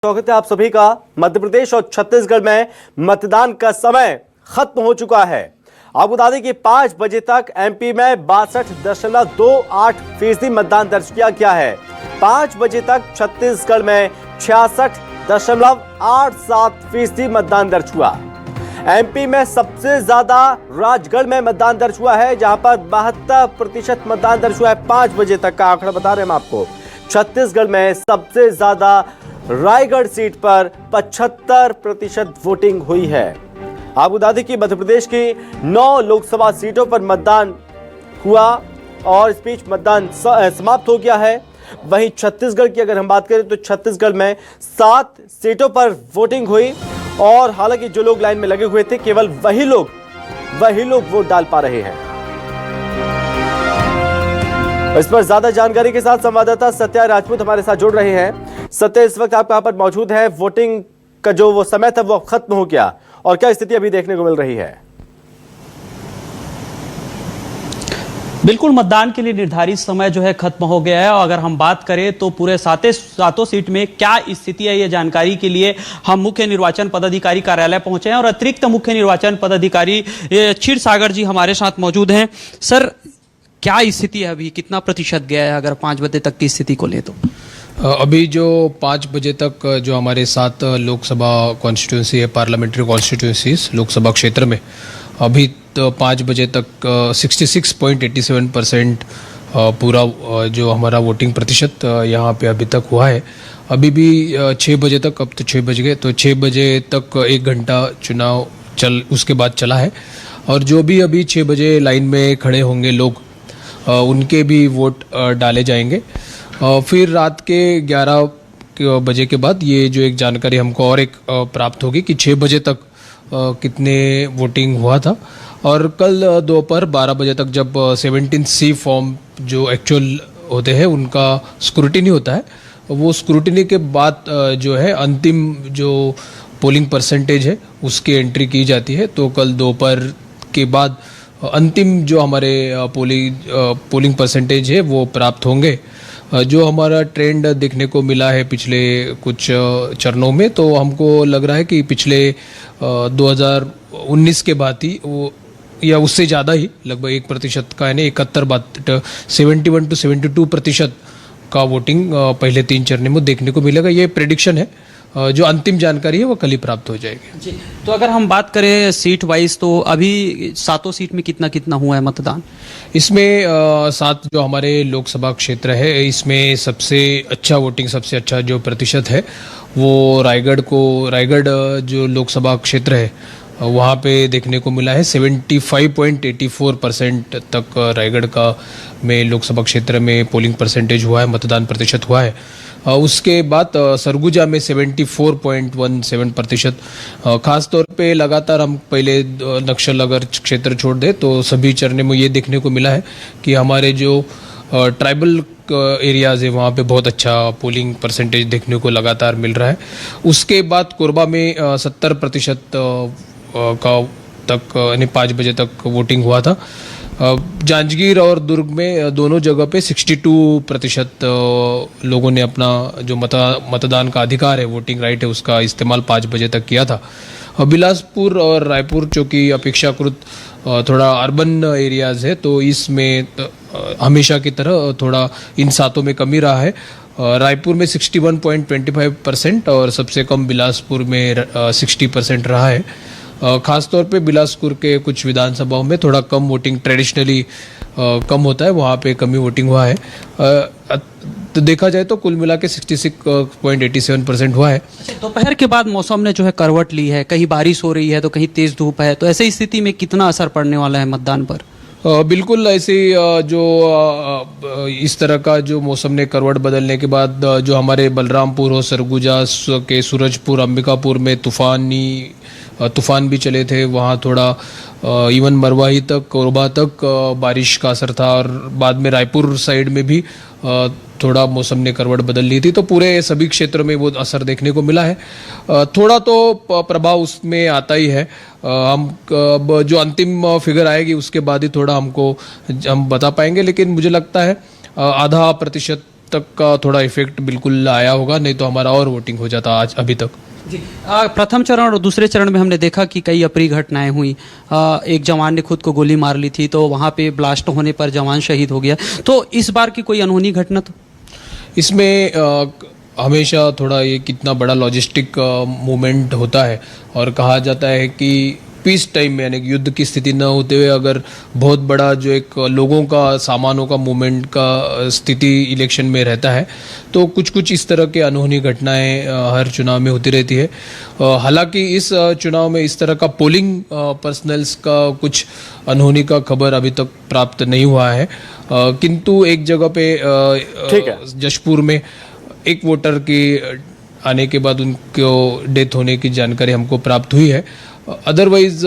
स्वागत है आप सभी का। मध्य प्रदेश और छत्तीसगढ़ में मतदान का समय खत्म हो चुका है। आपको बता दें कि 5 बजे तक एमपी में 62.28% मतदान दर्ज किया गया है। 5 बजे तक छत्तीसगढ़ में 66.87% मतदान दर्ज हुआ। एमपी में सबसे ज्यादा राजगढ़ में मतदान दर्ज हुआ है, जहां पर 72% मतदान दर्ज हुआ है। 5 बजे तक का आंकड़ा बता रहे हैं हम आपको। छत्तीसगढ़ में सबसे ज्यादा रायगढ़ सीट पर 75% वोटिंग हुई है। आपको बता दें कि मध्य प्रदेश की 9 लोकसभा सीटों पर मतदान हुआ और इस बीच मतदान समाप्त हो गया है। वहीं छत्तीसगढ़ की अगर हम बात करें तो छत्तीसगढ़ में 7 सीटों पर वोटिंग हुई और हालांकि जो लोग लाइन में लगे हुए थे केवल वही लोग वोट डाल पा रहे हैं। इस पर ज्यादा जानकारी के साथ संवाददाता सत्या राजपूत हमारे साथ जुड़ रहे हैं। सत्या, इस वक्त आप यहां पर मौजूद है। वोटिंग का जो वो समय था वो खत्म हो गया और क्या स्थिति अभी देखने को मिल रही है? बिल्कुल, मतदान के लिए निर्धारित समय जो है खत्म हो गया है और अगर हम बात करें तो पूरे सातों सीट में क्या स्थिति है, ये जानकारी के लिए हम मुख्य निर्वाचन पदाधिकारी कार्यालय पहुंचे हैं और अतिरिक्त मुख्य निर्वाचन पदाधिकारी क्षीरसागर जी हमारे साथ मौजूद हैं। सर, क्या स्थिति है अभी, कितना प्रतिशत गया है अगर 5 बजे तक की स्थिति को ले तो? अभी जो 5 बजे तक जो हमारे 7 लोकसभा कॉन्स्टिट्यूंसी है, पार्लियामेंट्री कॉन्स्टिट्यूंसीज लोकसभा क्षेत्र में, अभी तो 5 बजे तक 66.87% पूरा जो हमारा वोटिंग प्रतिशत यहाँ पे अभी तक हुआ है। अभी भी 6 बजे तक, अब तो 6 बज गए, तो 6 बजे तक 1 घंटा चुनाव उसके बाद चला है और जो भी अभी 6 बजे लाइन में खड़े होंगे लोग, उनके भी वोट डाले जाएंगे। फिर रात के 11 बजे के बाद ये जो एक जानकारी हमको और एक प्राप्त होगी कि 6 बजे तक कितने वोटिंग हुआ था और कल दोपहर 12 बजे तक जब 17C फॉर्म जो एक्चुअल होते हैं उनका स्क्रूटिनी होता है, वो स्क्रूटिनी के बाद जो है अंतिम जो पोलिंग परसेंटेज है उसकी एंट्री की जाती है। तो कल दोपहर के बाद अंतिम जो हमारे पोलिंग परसेंटेज है वो प्राप्त होंगे। जो हमारा ट्रेंड देखने को मिला है पिछले कुछ चरणों में, तो हमको लग रहा है कि पिछले 2019 के बाद ही वो या उससे ज़्यादा ही लगभग 1% का यानी 71 to 72% का वोटिंग पहले 3 चरणों में देखने को मिलेगा। ये प्रेडिक्शन है, जो अंतिम जानकारी है वो कल ही प्राप्त हो जाएगी जी। तो अगर हम बात करें सीट वाइज तो अभी 7 सीट में कितना हुआ है मतदान? इसमें 7 जो हमारे लोकसभा क्षेत्र है, इसमें सबसे अच्छा वोटिंग, सबसे अच्छा जो प्रतिशत है वो रायगढ़ जो लोकसभा क्षेत्र है वहाँ पे देखने को मिला है। 75.84% तक रायगढ़ का में लोकसभा क्षेत्र में पोलिंग परसेंटेज हुआ है, मतदान प्रतिशत हुआ है। उसके बाद सरगुजा में 74.17%। खास तौर पे लगातार हम पहले नक्सल अगर क्षेत्र छोड़ दे तो सभी चरणों में ये देखने को मिला है कि हमारे जो ट्राइबल एरियाज है वहाँ पे बहुत अच्छा पोलिंग परसेंटेज देखने को लगातार मिल रहा है। उसके बाद कोरबा में 70% का तक यानी 5 बजे तक वोटिंग हुआ था। जांजगीर और दुर्ग में दोनों जगह पे 62% लोगों ने अपना जो मतदान का अधिकार है, वोटिंग राइट है, उसका इस्तेमाल 5 बजे तक किया था। बिलासपुर और रायपुर जो कि अपेक्षाकृत थोड़ा अर्बन एरियाज है, तो इसमें हमेशा की तरह थोड़ा इन 7 में कमी रहा है। रायपुर में 61.25% और सबसे कम बिलासपुर में 60% रहा है। खास तौर पे बिलासपुर के कुछ विधानसभाओं में थोड़ा कम वोटिंग ट्रेडिशनली कम होता है, वहाँ पे कमी वोटिंग हुआ है। तो देखा जाए तो कुल मिला के 66.87% हुआ है। दोपहर के बाद मौसम ने जो है करवट ली है, कहीं बारिश हो रही है तो कहीं तेज धूप है, तो ऐसी स्थिति में कितना असर पड़ने वाला है मतदान पर? बिल्कुल ऐसे जो इस तरह का जो मौसम ने करवट बदलने के बाद जो हमारे बलरामपुर हो, सरगुजा के सूरजपुर, अंबिकापुर में तूफान भी चले थे, वहाँ थोड़ा इवन मरवाही तक, कोरबा तक बारिश का असर था और बाद में रायपुर साइड में भी थोड़ा मौसम ने करवट बदल ली थी। तो पूरे सभी क्षेत्रों में वो असर देखने को मिला है। थोड़ा तो प्रभाव उसमें आता ही है। हम जो अंतिम फिगर आएगी उसके बाद ही थोड़ा हम बता पाएंगे, लेकिन मुझे लगता है 0.5% तक का थोड़ा इफेक्ट बिल्कुल आया होगा, नहीं तो हमारा और वोटिंग हो जाता आज अभी तक। प्रथम चरण और दूसरे चरण में हमने देखा कि कई अप्रिय घटनाएं हुई। एक जवान ने खुद को गोली मार ली थी, तो वहां पे ब्लास्ट होने पर जवान शहीद हो गया। तो इस बार की कोई अनहोनी घटना तो इसमें हमेशा थोड़ा ये कितना बड़ा लॉजिस्टिक मूवमेंट होता है, और कहा जाता है कि पीस टाइम में यानी कि युद्ध की स्थिति न होते हुए अगर बहुत बड़ा जो एक लोगों का सामानों का मूवमेंट का स्थिति इलेक्शन में रहता है, तो कुछ कुछ इस तरह के अनहोनी घटनाएं हर चुनाव में होती रहती है। हालांकि इस चुनाव में इस तरह का पोलिंग पर्सनल्स का कुछ अनहोनी का खबर अभी तक प्राप्त नहीं हुआ है, किंतु एक जगह पे जशपुर में एक वोटर के आने के बाद उनको डेथ होने की जानकारी हमको प्राप्त हुई है। अदरवाइज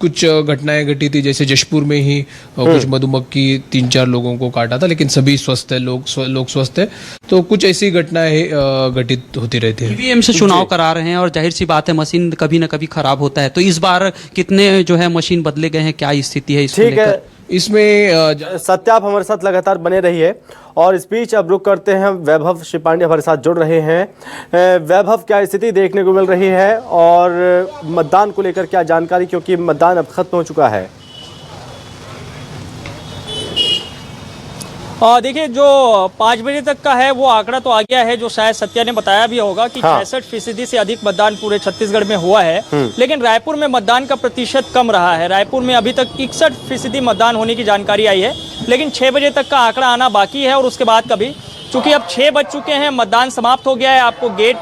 कुछ घटनाएं घटी थी, जैसे जशपुर में ही कुछ मधुमक्खी 3-4 लोगों को काटा था, लेकिन सभी स्वस्थ है, लोग स्वस्थ है। तो कुछ ऐसी घटनाएं घटित होती रहती है। ईवीएम से चुनाव करा रहे हैं और जाहिर सी बात है मशीन कभी न कभी खराब होता है, तो इस बार कितने जो है मशीन बदले गए हैं, क्या स्थिति है इसको लेकर? इसमें सत्या आप हमारे साथ लगातार बने रहिए, और इस बीच अब रुक करते हैं वैभव श्री पांडे हमारे साथ जुड़ रहे हैं। वैभव, क्या स्थिति देखने को मिल रही है और मतदान को लेकर क्या जानकारी, क्योंकि मतदान अब खत्म हो चुका है? देखिए, जो 5 बजे तक का है वो आंकड़ा तो आ गया है, जो शायद सत्या ने बताया भी होगा कि 66% से अधिक मतदान पूरे छत्तीसगढ़ में हुआ है। लेकिन रायपुर में मतदान का प्रतिशत कम रहा है। रायपुर में अभी तक 61% मतदान होने की जानकारी आई है, लेकिन 6 बजे तक का आंकड़ा आना बाकी है, और उसके बाद कभी, चूंकि अब 6 बज चुके हैं, मतदान समाप्त हो गया है। आपको गेट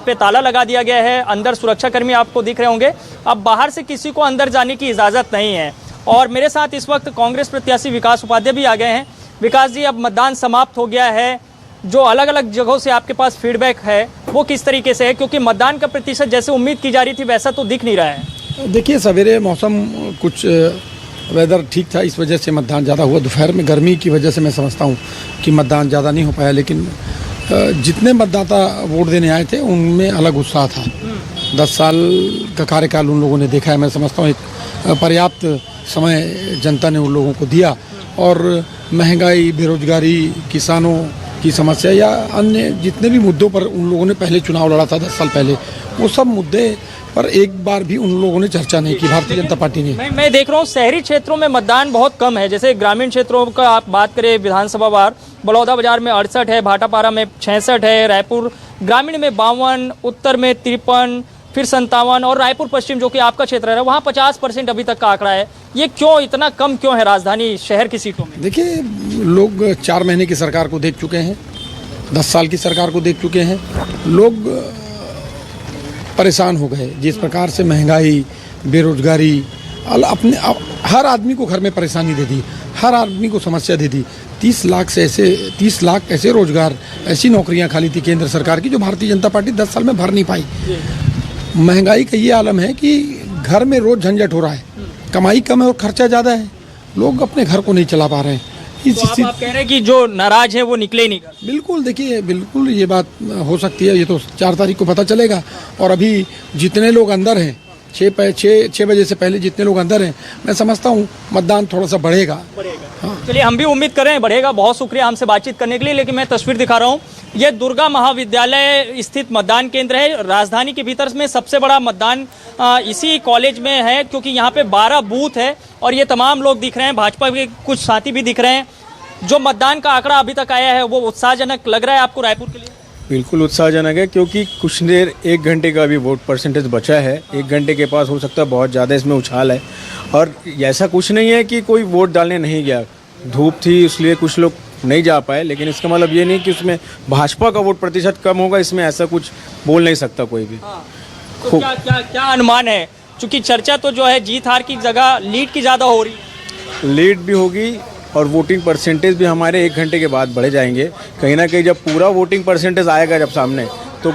पे ताला लगा दिया गया है, अंदर सुरक्षाकर्मी आपको दिख रहे होंगे। अब बाहर से किसी को अंदर जाने की इजाज़त नहीं है। और मेरे साथ इस वक्त कांग्रेस प्रत्याशी विकास उपाध्याय भी आ गए हैं। विकास जी, अब मतदान समाप्त हो गया है, जो अलग अलग जगहों से आपके पास फीडबैक है वो किस तरीके से है, क्योंकि मतदान का प्रतिशत जैसे उम्मीद की जा रही थी वैसा तो दिख नहीं रहा है? देखिए, सवेरे मौसम कुछ वेदर ठीक था, इस वजह से मतदान ज़्यादा हुआ। दोपहर में गर्मी की वजह से मैं समझता हूँ कि मतदान ज़्यादा नहीं हो पाया, लेकिन जितने मतदाता वोट देने आए थे उनमें अलग उत्साह था। 10 साल का कार्यकाल उन लोगों ने देखा है। मैं समझता हूँ एक पर्याप्त समय जनता ने उन लोगों को दिया, और महंगाई, बेरोजगारी, किसानों की समस्या या अन्य जितने भी मुद्दों पर उन लोगों ने पहले चुनाव लड़ा था 10 साल पहले, वो सब मुद्दे पर एक बार भी उन लोगों ने चर्चा नहीं की, भारतीय जनता पार्टी ने। मैं देख रहा हूँ शहरी क्षेत्रों में मतदान बहुत कम है। जैसे ग्रामीण क्षेत्रों का आप बात करें, विधानसभा वार, बलौदा बाजार में 68 है, भाटापारा में 66 है, रायपुर ग्रामीण में 52, उत्तर में 53, फिर 57, और रायपुर पश्चिम जो कि आपका क्षेत्र है वहाँ 50% अभी तक का आंकड़ा है। ये क्यों इतना कम क्यों है राजधानी शहर की सीटों में? देखिए, लोग 4 महीने की सरकार को देख चुके हैं, 10 साल की सरकार को देख चुके हैं। लोग परेशान हो गए जिस प्रकार से महंगाई, बेरोजगारी, हर आदमी को घर में परेशानी दे दी, हर आदमी को समस्या दे दी। 30 लाख ऐसे रोजगार, ऐसी नौकरियां खाली थी केंद्र सरकार की, जो भारतीय जनता पार्टी 10 साल में भर नहीं पाई। महंगाई का ये आलम है कि घर में रोज झंझट हो रहा है, कमाई कम है और खर्चा ज़्यादा है, लोग अपने घर को नहीं चला पा रहे हैं। तो आप कह रहे हैं कि जो नाराज है वो निकले ही नहीं? बिल्कुल, देखिए, बिल्कुल ये बात हो सकती है। ये तो 4 तारीख को पता चलेगा, और अभी जितने लोग अंदर हैं, 6 बजे से पहले जितने लोग अंदर हैं, मैं समझता हूँ मतदान थोड़ा सा बढ़ेगा। हाँ। चलिए, हम भी उम्मीद कर रहे हैं बढ़ेगा। बहुत शुक्रिया हमसे बातचीत करने के लिए। लेकिन मैं तस्वीर दिखा रहा हूँ, ये दुर्गा महाविद्यालय स्थित मतदान केंद्र है। राजधानी के भीतर में सबसे बड़ा मतदान इसी कॉलेज में है, क्योंकि यहाँ पे 12 बूथ है, और ये तमाम लोग दिख रहे हैं, भाजपा के कुछ साथी भी दिख रहे हैं। जो मतदान का आंकड़ा अभी तक आया है वो उत्साहजनक लग रहा है आपको रायपुर के लिए? बिल्कुल उत्साहजनक है, क्योंकि कुछ देर 1 घंटे का अभी वोट परसेंटेज बचा है। 1 घंटे के पास हो सकता है बहुत ज़्यादा इसमें उछाल है, और ऐसा कुछ नहीं है कि कोई वोट डालने नहीं गया। धूप थी इसलिए कुछ लोग नहीं जा पाए, लेकिन इसका मतलब ये नहीं कि उसमें भाजपा का वोट प्रतिशत कम होगा। इसमें ऐसा कुछ बोल नहीं सकता कोई भी। तो क्या अनुमान है, चूंकि चर्चा तो जो है जीत हार की जगह लीड की ज़्यादा हो रही है? लीड भी होगी और वोटिंग परसेंटेज भी हमारे 1 घंटे के बाद बढ़े जाएंगे। कहीं ना कहीं जब पूरा वोटिंग परसेंटेज आएगा जब सामने, तो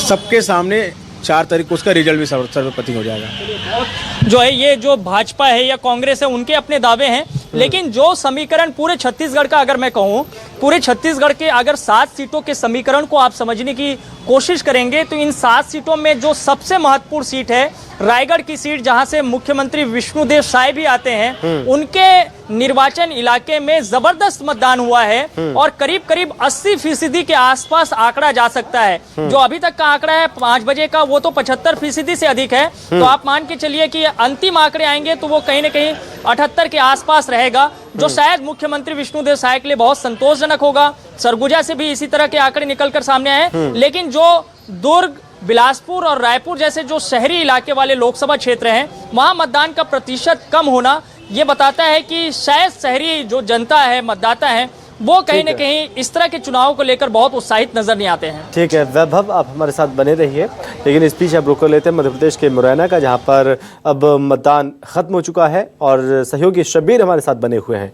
सबके सामने 4 तारीख को उसका रिजल्ट भी सर्वप्रथम हो जाएगा। जो है ये जो भाजपा है या कांग्रेस है, उनके अपने दावे हैं, लेकिन जो समीकरण पूरे छत्तीसगढ़ का अगर मैं कहूँ, पूरे छत्तीसगढ़ के अगर 7 सीटों के समीकरण को आप समझने की कोशिश करेंगे तो इन 7 सीटों में जो सबसे महत्वपूर्ण सीट है रायगढ़ की सीट, जहां से मुख्यमंत्री विष्णुदेव साय भी आते हैं, उनके निर्वाचन इलाके में जबरदस्त मतदान हुआ है और करीब करीब 80% के आसपास आंकड़ा जा सकता है। जो अभी तक का आंकड़ा है 5 बजे का, वो तो 75% से अधिक है। तो आप मान के चलिए कि अंतिम आंकड़े आएंगे तो वो कहीं ना कहीं 78 के आसपास रहेगा, जो शायद मुख्यमंत्री विष्णुदेव साय के लिए बहुत संतोषजनक होगा। सरगुजा से भी इसी तरह के आंकड़े निकलकर सामने आए, लेकिन जो दुर्ग, बिलासपुर और रायपुर जैसे जो शहरी इलाके वाले लोकसभा क्षेत्र हैं, वहां मतदान का प्रतिशत कम होना ये बताता है कि शायद शहरी जो जनता है, मतदाता है, वो कहीं न कहीं इस तरह के चुनाव को लेकर बहुत उत्साहित नजर नहीं आते हैं। ठीक है वैभव, आप हमारे साथ बने रहिए, लेकिन इस बीच अब रुक कर लेते हैं मध्य प्रदेश के मुरैना का, जहां पर अब मतदान खत्म हो चुका है और सहयोगी शब्बीर हमारे साथ बने हुए हैं।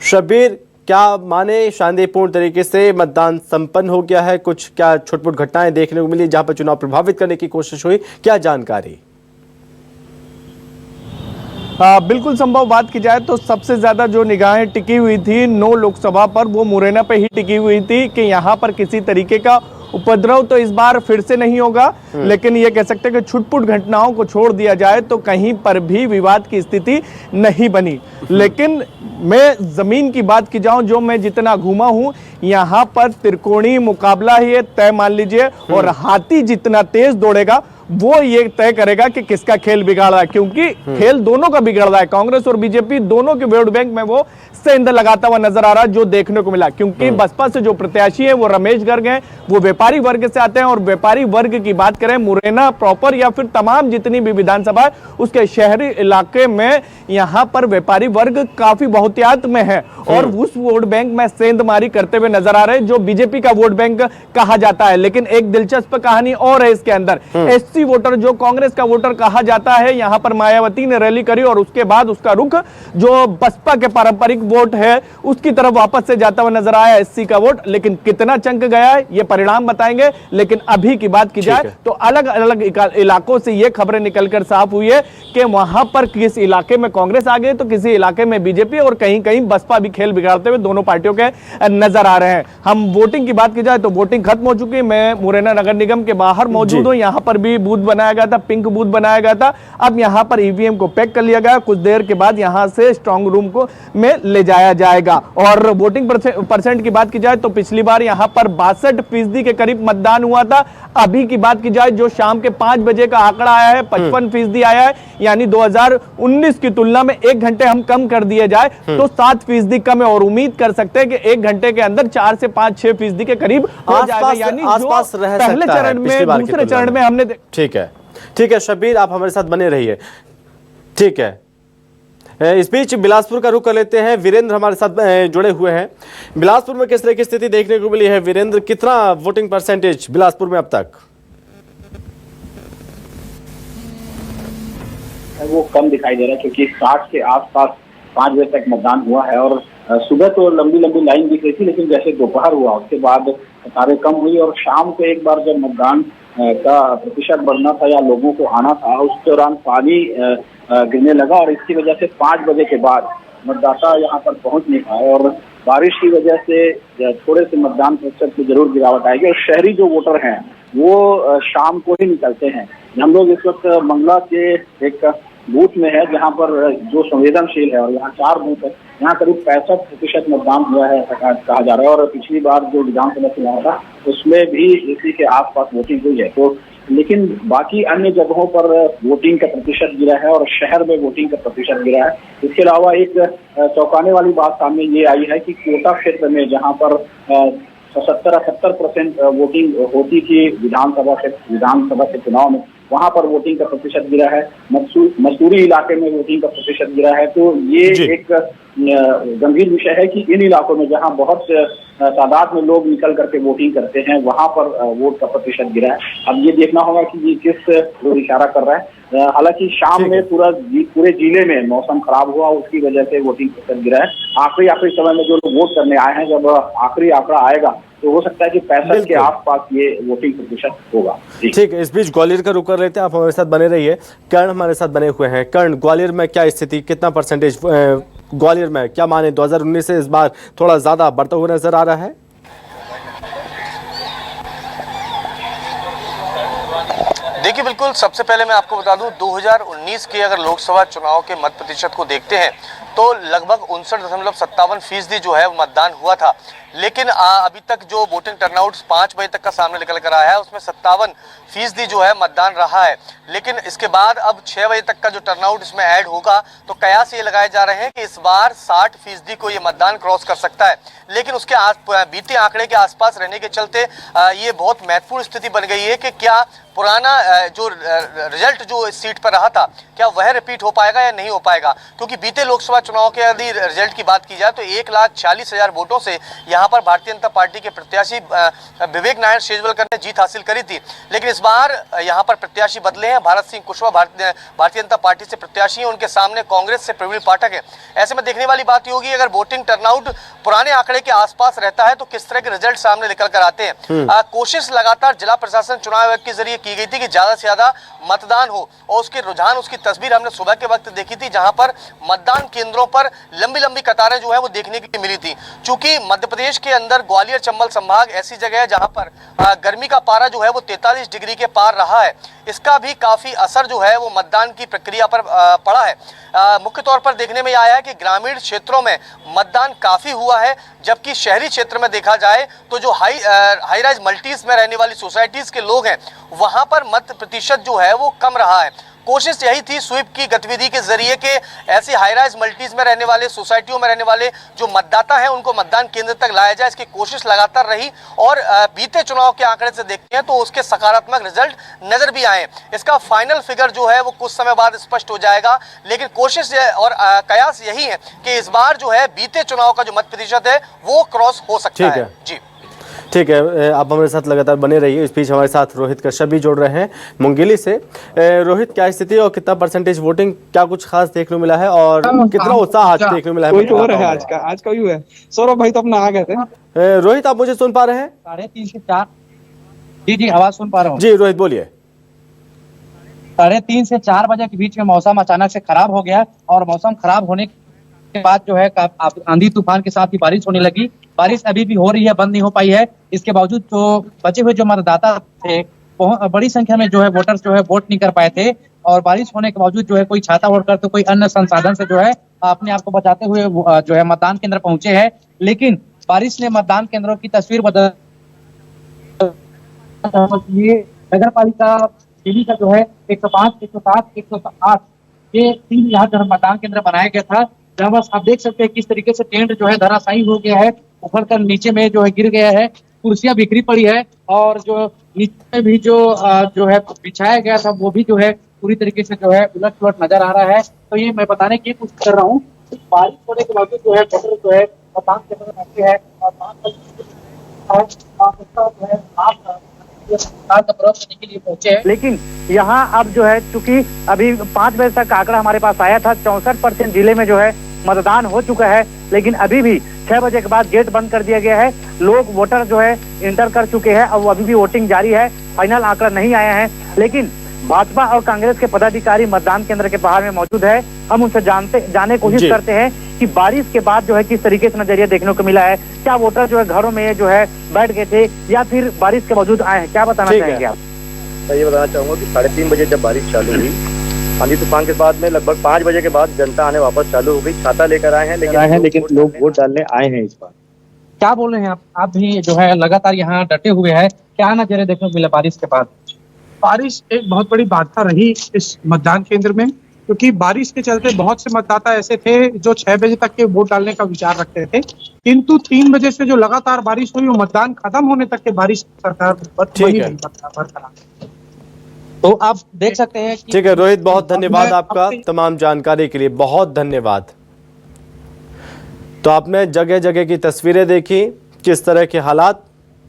शब्बीर, क्या माने शांतिपूर्ण तरीके से मतदान संपन्न हो गया है? कुछ क्या छुटपुट घटनाएं देखने को मिली जहां पर चुनाव प्रभावित करने की कोशिश हुई, क्या जानकारी? बिल्कुल संभव बात की जाए तो सबसे ज्यादा जो निगाहें टिकी हुई थी 9 लोकसभा पर, वो मुरैना पे ही टिकी हुई थी कि यहाँ पर किसी तरीके का उपद्रव तो इस बार फिर से नहीं होगा। लेकिन ये कह सकते हैं कि छुटपुट घटनाओं को छोड़ दिया जाए तो कहीं पर भी विवाद की स्थिति नहीं बनी। लेकिन मैं जमीन की बात की जाऊं, जो मैं जितना घूमा हूं, यहाँ पर त्रिकोणीय मुकाबला ही है, तय मान लीजिए, और हाथी जितना तेज दौड़ेगा वो ये तय करेगा कि किसका खेल बिगाड़ रहा है, क्योंकि खेल दोनों का बिगड़ रहा है। कांग्रेस और बीजेपी दोनों के वोट बैंक में वो सेंध लगाता हुआ नजर आ रहा है, जो देखने को मिला। क्योंकि बसपा से जो प्रत्याशी है वो रमेश गर्ग हैं, वो व्यापारी वर्ग से आते हैं, और व्यापारी वर्ग की बात करें मुरैना प्रॉपर या फिर तमाम जितनी भी विधानसभा है उसके शहरी इलाके में, यहाँ पर व्यापारी वर्ग काफी बहुतायत में है और उस वोट बैंक में सेंधमारी करते हुए नजर आ रहे हैं, जो बीजेपी का वोट बैंक कहा जाता है। लेकिन एक दिलचस्प कहानी और है इसके अंदर, एससी वोटर जो कांग्रेस का वोटर कहा जाता है, यहां पर मायावती ने रैली करी और उसके बाद उसका रुख जो बसपा के पारंपरिक वोट है उसकी तरफ वापस से जाता हुआ नजर आया एससी का वोट। लेकिन कितना चंक गया है ये परिणाम बताएंगे। लेकिन अभी की बात की जाए तो अलग अलग इलाकों से ये खबरें निकलकर साफ हुई है कि वहां पर किस इलाके में कांग्रेस आ गई तो किसी इलाके में बीजेपी, और कहीं कहीं बसपा भी खेल बिगाड़ते हुए दोनों पार्टियों के नजर आ रहे हैं। हम वोटिंग की बात की जाए तो वोटिंग खत्म हो चुकी है। मैं मुरैना नगर निगम के बाहर मौजूद हूं, यहां पर भी बूथ बनाया गया था, पिंक बूथ बनाया गया था। अब यहां पर ईवीएम को पैक कर लिया गया, कुछ देर के बाद यहां से स्ट्रांग रूम को में ले जाया जाएगा। और वोटिंग परसेंट की बात की जाए तो पिछली बार यहां पर 62% के करीब मतदान हुआ था। अभी की बात की जाए जो शाम के 5 बजे का आंकड़ा आया है 55% आया है, यानी 2019 की तुलना में 1 घंटे हम कम कर दिए जाए तो 7% कम है। और उम्मीद कर सकते हैं कि 1 घंटे के अंदर 4 से 5-6% के करीब हो जाएगा, यानी आसपास जो रह पहले सकता है चरण में, पिछली बार की दूसरे तुलना चरण में हमने ठीक है शब्बीर, आप हमारे साथ बने रहिए। ठीक है, इस बीच बिलासपुर का रुख कर लेते हैं। वीरेंद्र हमारे साथ जुड़े हुए हैं। बिलासपुर में किस तरह की स्थिति देखने को मिली है वीरेंद्र? कितना वोटिंग परसेंटेज बिलासपुर में अब तक? वो कम दिखाई दे रहा है क्योंकि 60 के आसपास 5 बजे तक मतदान हुआ है। और सुबह तो लंबी लंबी लाइन दिख रही थी, लेकिन जैसे दोपहर हुआ उसके बाद कतारें कम हुई और शाम को एक बार जब मतदान का प्रतिशत बढ़ना था या लोगों को आना था, उस दौरान पानी गिरने लगा और इसकी वजह से 5 बजे के बाद मतदाता यहाँ पर पहुंच नहीं पाए और बारिश की वजह से थोड़े से मतदान प्रतिशत में जरूर गिरावट आएगी। और शहरी जो वोटर हैं वो शाम को ही निकलते हैं। हम लोग इस वक्त मंगला के एक बूथ में है जहाँ पर जो संवेदनशील है और यहाँ 4 बूथ है, यहाँ करीब 65% मतदान हुआ है ऐसा कहा जा रहा है। और पिछली बार जो विधानसभा चुनाव था उसमें भी इसी के आसपास वोटिंग हुई है। तो लेकिन बाकी अन्य जगहों पर वोटिंग का प्रतिशत गिरा है और शहर में वोटिंग का प्रतिशत गिरा है। इसके अलावा एक चौंकाने वाली बात सामने ये आई है कि कोटा क्षेत्र में जहाँ पर 70-78% वोटिंग होती थी विधानसभा के चुनाव में, वहां पर वोटिंग का प्रतिशत गिरा है। मसूरी इलाके में वोटिंग का प्रतिशत गिरा है। तो ये एक गंभीर विषय है कि इन इलाकों में जहां बहुत तादाद में लोग निकल करके वोटिंग करते हैं वहां पर वोट का प्रतिशत गिरा है। अब ये देखना होगा कि ये किस ओर इशारा कर रहा है। हालांकि शाम में पूरे जिले में मौसम खराब हुआ, उसकी वजह से वोटिंग प्रतिशत गिरा है। आखिरी समय में जो लोग वोट करने आए हैं, जब आखिरी आंकड़ा आएगा तो हो सकता है कि 65 के आसपास ये वोटिंग प्रतिशत होगा। ठीक है, इस बीच ग्वालियर का रुख कर लेते हैं, आप हमारे साथ बने रहिए। कर्ण हमारे साथ बने हुए हैं। कर्ण, ग्वालियर में क्या स्थिति, कितना परसेंटेज ग्वालियर में क्या माने 2019 से इस बार थोड़ा ज्यादा बढ़ता हुआ नजर आ रहा है? देखिए, बिल्कुल सबसे पहले मैं आपको बता दूं 2019 के अगर लोकसभा चुनाव के मत प्रतिशत को देखते हैं तो लगभग 59.57% जो है मतदान हुआ था। लेकिन अभी तक जो वोटिंग टर्नआउट 5 बजे तक का सामने निकल कर आया है उसमें 57% जो है मतदान रहा है। लेकिन इसके बाद अब 6 बजे तक का जो टर्नआउट इसमें ऐड होगा तो कयास ये लगाए जा रहे हैं कि इस बार 60% को ये मतदान क्रॉस कर सकता है। लेकिन उसके बीते आंकड़े के आसपास रहने के चलते ये बहुत महत्वपूर्ण स्थिति बन गई है कि क्या पुराना जो रिजल्ट जो इस सीट पर रहा था क्या वह रिपीट हो पाएगा या नहीं हो पाएगा, क्योंकि बीते लोकसभा चुनाव के यदि रिजल्ट की बात की जाए तो 1,40,000 वोटों से यहाँ पर भारतीय जनता पार्टी के प्रत्याशी विवेक नारायण शेजवलकर ने जीत हासिल करी थी। लेकिन इस बार यहाँ पर प्रत्याशी बदले हैं। भारत सिंह कुशवाहा भारतीय जनता पार्टी से प्रत्याशी हैं, उनके सामने कांग्रेस से प्रवीण पाठक है। ऐसे में देखने वाली बात ये होगी अगर वोटिंग टर्नआउट पुराने आंकड़े के आसपास रहता है तो किस तरह के रिजल्ट सामने निकल कर आते हैं। कोशिश लगातार जिला प्रशासन चुनाव आयोग के जरिए की गई थी कि ज्यादा से ज्यादा मतदान हो और उसके रुझान उसकी तस्वीर हमने सुबह के वक्त देखी थी जहां पर मतदान केंद्रों पर लंबी लंबी कतारें जो है वो देखने के लिए मिली थी। चूंकि मध्य प्रदेश के अंदर ग्वालियर चंबल संभाग ऐसी जगह है जहां पर गर्मी का पारा जो है वो 43 डिग्री के पार रहा है। इसका भी काफी असर जो है वो मतदान की प्रक्रिया पर पड़ा है। मुख्य तौर पर देखने में आया है कि ग्रामीण क्षेत्रों में मतदान काफी हुआ है, जबकि शहरी क्षेत्र में देखा जाए तो जो हाई राइज मल्टीज में रहने वाली सोसाइटीज के लोग हैं वहां पर मत प्रतिशत जो है वो कम रहा है। कोशिश यही थी स्वीप की गतिविधि के जरिए के ऐसे हाई राइज मल्टीज में रहने वाले सोसाइटियों में रहने वाले जो मतदाता हैं उनको मतदान केंद्र तक लाया जाए। इसकी कोशिश लगातार रही और बीते चुनाव के आंकड़े से देखते हैं तो उसके सकारात्मक रिजल्ट नजर भी आए। इसका फाइनल फिगर जो है वो कुछ समय बाद स्पष्ट हो जाएगा, लेकिन कोशिश और कयास यही है कि इस बार जो है बीते चुनाव का जो मत प्रतिशत है वो क्रॉस हो सकता है। जी ठीक है, आप हमारे साथ लगातार बने रहिए। इस बीच हमारे साथ रोहित कश्यप भी जोड़ रहे हैं मुंगेली से। रोहित, क्या स्थिति और कितना परसेंटेज वोटिंग, क्या कुछ खास देखने को मिला है और कितना उत्साह आज देखने को मिला है? कोई तो हो रहा है आज का व्यू है। सौरभ भाई तो अपना आ गए थे। रोहित, आप मुझे सुन पा रहे हैं? 3:30 से 4। जी आवाज सुन पा रहा हूँ। जी रोहित बोलिए। 3:30 से 4 बजे के बीच में मौसम अचानक से खराब हो गया और मौसम खराब होने के बाद जो है आंधी तूफान के साथ ही बारिश होने लगी। बारिश अभी भी हो रही है, बंद नहीं हो पाई है। इसके बावजूद जो बचे हुए जो मतदाता थे बड़ी संख्या में जो है वोटर्स जो है वोट नहीं कर पाए थे और बारिश होने के बावजूद जो है कोई छाता ओढ़कर तो कोई अन्य संसाधन से जो है अपने आप को बचाते हुए जो है मतदान केंद्र पहुंचे हैं। लेकिन बारिश ने मतदान केंद्रों की तस्वीर बदल नगर पालिका दिल्ली का जो है 105, 107, 108 ये 3 यहाँ जो मतदान केंद्र बनाया गया था, जहाँ बस आप देख सकते हैं किस तरीके से टेंट जो है धराशायी हो गया है, उखड़ कर नीचे में जो है गिर गया है, कुर्सियां बिखरी पड़ी है और जो नीचे भी जो है बिछाया गया था वो भी जो है पूरी तरीके से जो है उलट पुलट नजर आ रहा है। तो ये मैं बताने की कोशिश कर रहा हूँ, बारिश होने के बावजूद जो है वोटर जो है मतदान केंद्र में बैठे हैं और के लिए पहुंचे हैं। लेकिन यहाँ अब जो है चूंकि अभी 5 बजे तक आंकड़ा हमारे पास आया था 64% जिले में जो है मतदान हो चुका है, लेकिन अभी भी 6 बजे के बाद गेट बंद कर दिया गया है। लोग वोटर जो है इंटर कर चुके हैं, अब अभी भी वोटिंग जारी है, फाइनल आंकड़ा नहीं आया है। लेकिन भाजपा और कांग्रेस के पदाधिकारी मतदान केंद्र के बाहर में मौजूद है। हम उनसे जाने कोशिश करते हैं कि बारिश के बाद जो है किस तरीके से नजरिया देखने को मिला है। क्या वोटर जो है घरों में जो है बैठ गए थे या फिर बारिश के बावजूद आए हैं, क्या बताना चाहेंगे आप? मैं ये बताना चाहूंगा कि 3:30 बजे जब बारिश चालू हुई, आंधी तूफान के बाद में लगभग 5 बजे के बाद जनता आने वापस चालू हो गई। छाता लेकर आए हैं लेकिन लोग वोट डालने आए हैं इस बार। क्या बोल रहे हैं आप भी जो है लगातार यहाँ डटे हुए हैं, क्या नजरिया देखने को मिला बारिश के बाद? बारिश एक बहुत बड़ी बाधा रही इस मतदान केंद्र में, क्योंकि बारिश के चलते बहुत से मतदाता ऐसे थे जो 6 बजे तक के वोट डालने का विचार रखते थे, किंतु 3 बजे से जो लगातार बारिश हुई वो मतदान खत्म होने तक के बारिश सरकार तो आप देख सकते हैं। ठीक है रोहित, बहुत धन्यवाद आपका तमाम जानकारी के लिए, बहुत धन्यवाद। तो आपने जगह जगह की तस्वीरें देखी, किस तरह के हालात,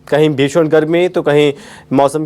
कहीं भीषण गर्मी तो कहीं मौसम